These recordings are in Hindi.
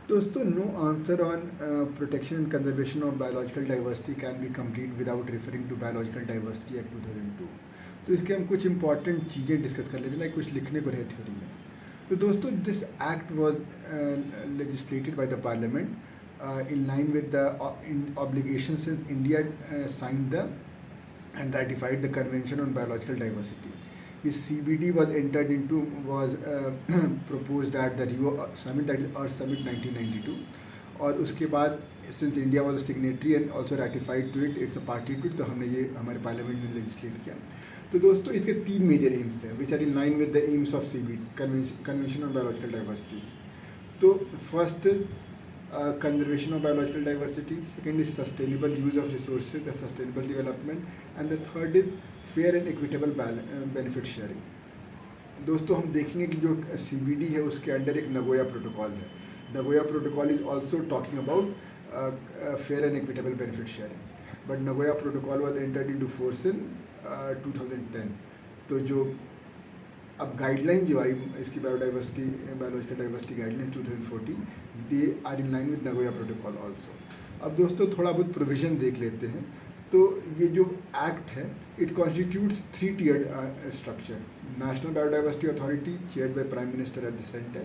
दोस्तों, no answer on protection and conservation of biological diversity can be complete without referring to biological diversity act 2002। तो इसके हम कुछ इंपॉर्टेंट चीज़ें डिस्कस कर लेते हैं, लाइक कुछ लिखने को रहे थ्योरी में। तो दोस्तों, this act was legislated by the parliament in line with the obligations India signed the and ratified the Convention on Biological Diversity. His CBD was entered into was proposed at the Rio Summit, that is Earth Summit 1992. और उसके बाद since India was a signatory and also ratified to it, it's a party to it, तो हमने ये हमारे पार्लियामेंट में लेजिस्लेट किया। तो दोस्तों, इसके 3 मेजर एम्स हैं which are in line with the aims of CBD, convention on biological diversities. तो first is conservation of biological diversity, second is sustainable use of resources, the sustainable development, and the third is fair and equitable benefit sharing. दोस्तों, हम देखेंगे कि जो CBD है उसके अंडर एक नगोया प्रोटोकॉल है। Nagoya protocol is also talking about fair and equitable benefit sharing, but Nagoya protocol was entered into force in 2010। तो जो अब गाइडलाइन जो आई इसकी biological diversity guideline 2014, they are in line with Nagoya protocol also. अब दोस्तों, थोड़ा बहुत प्रोविज़न देख लेते हैं। तो ये जो एक्ट है, it constitutes 3 tiered structure. National biodiversity authority chaired by prime minister at the centre,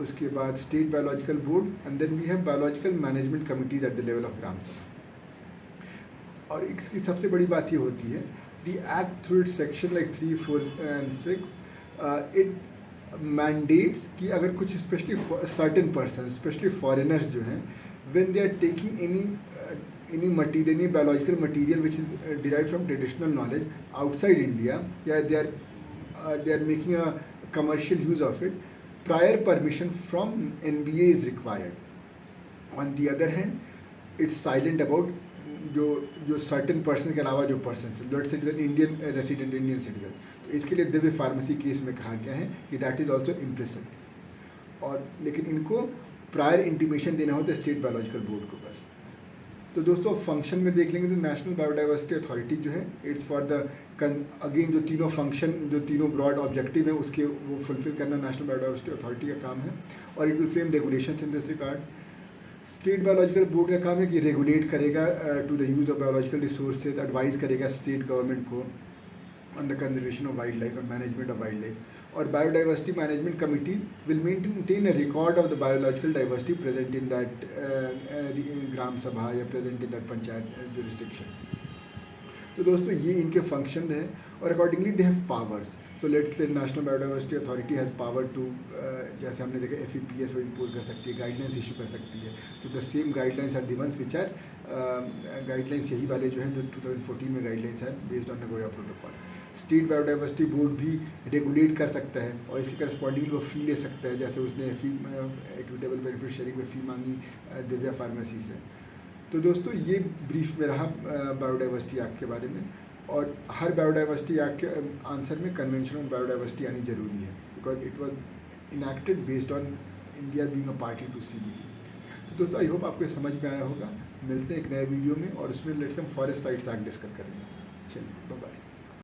उसके बाद state biological board, and then we have biological management committees at the level of gram sabha. और इसकी सबसे बड़ी बात ये होती है, the act through its section like 3, 4 and 6, it mandates कि अगर कुछ specially certain persons, specially foreigners जो हैं, when they are taking any material, any biological material which is derived from traditional knowledge outside India, yeah, they are making a commercial use of it, prior permission from NBA is required. On the other hand, it's silent about जो सर्टन पर्सन के अलावा जो person blood citizen, Indian resident, Indian citizen, तो इसके लिए दिव्य फार्मेसी केस में कहा गया है कि दैट इज़ ऑल्सो इम्प्लिसिट। और लेकिन इनको प्रायर इंटीमेशन देना होता है स्टेट बायोलॉजिकल बोर्ड को बस। तो दोस्तों, फंक्शन में देख लेंगे तो नेशनल बायोडाइवर्सिटी अथॉरिटी जो है, इट्स फॉर द अगेन जो तीनों फंक्शन, जो तीनों ब्रॉड ऑब्जेक्टिव हैं उसके वो फुलफिल करना नेशनल बायोडाइवर्सिटी अथॉरिटी का काम है। और it will frame regulation in this regard. State biological board का काम है कि रेगुलेट करेगा to the use of biological resources, advice करेगा स्टेट गवर्नमेंट को on the conservation of wildlife और मैनेजमेंट ऑफ वाइल्ड लाइफ। और biodiversity management committee will maintain a record of the biological diversity present in that gram sabha या present in that panchayat jurisdiction. तो दोस्तों, ये इनके फंक्शन हैं और accordingly they have powers. So let's say national biodiversity authority has power to, जैसे हमने देखा FEPS वो इम्पोज कर सकती है, गाइडलाइंस इशू कर सकती है। तो the same guidelines are the ones which are guidelines यही वाले जो हैं जो 2014 में गाइडलाइंस है based on Nagoya protocol. State biodiversity board भी रेगुलेट कर सकता है और इसके करस्पॉन्डिंग वो फ़ी ले सकता है, जैसे उसने इक्विटेबल बेनिफिट शेयरिंग में फ़ी मांगी दिव्या फार्मेसी से। तो दोस्तों, ये ब्रीफ में रहा बायोडाइवर्सिटी एक्ट के बारे में। और हर बायोडाइवर्सिटी एक्ट के आंसर में कन्वेंशन ऑन बायोडाइवर्सिटी आनी जरूरी है, because it was enacted based on India being a party to CBD। तो दोस्तों, आई होप आपको समझ में आया होगा। मिलते हैं एक नए वीडियो में और उसमें लेट्स हम फॉरेस्ट राइट्स एक्ट डिस्कस करेंगे। चलिए, बाय बाय।